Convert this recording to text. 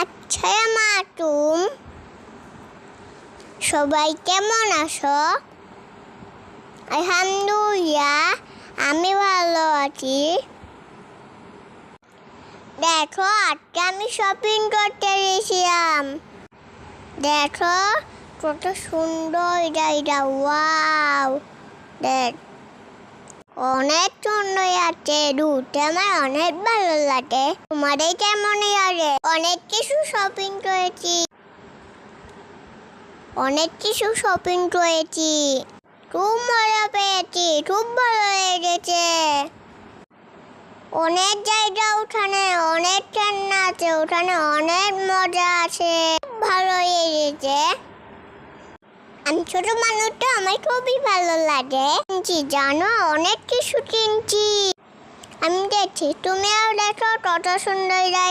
আচ্ছা মাতুম, সবাই কেমন আছো? আলহামদুলিল্লাহ, আমি ভালো আছি। দেখো, আজকে আমি শপিং করতে গেছিলাম। দেখো কত সুন্দর জায়গা, ওয়াও! দেখ, অনেক সুন্দর আছে, ঘুরতে আমার অনেক ভালো লাগে। তোমাদের কেমন লাগে? অনেক কিছু শপিং করেছি, খুব মজা পেয়েছি, খুব ভালো লেগেছে। অনেক জায়গা, ওখানে অনেক খেলনা আছে, ওখানে অনেক মজা আছে, ভালো লেগেছে। আমি ছোট মানুষটা, আমার খুবই ভালো লাগে। জানো, অনেক কিছু কিনছি। আমি দেখছি, তুমিও দেখো কত সুন্দর জায়গা।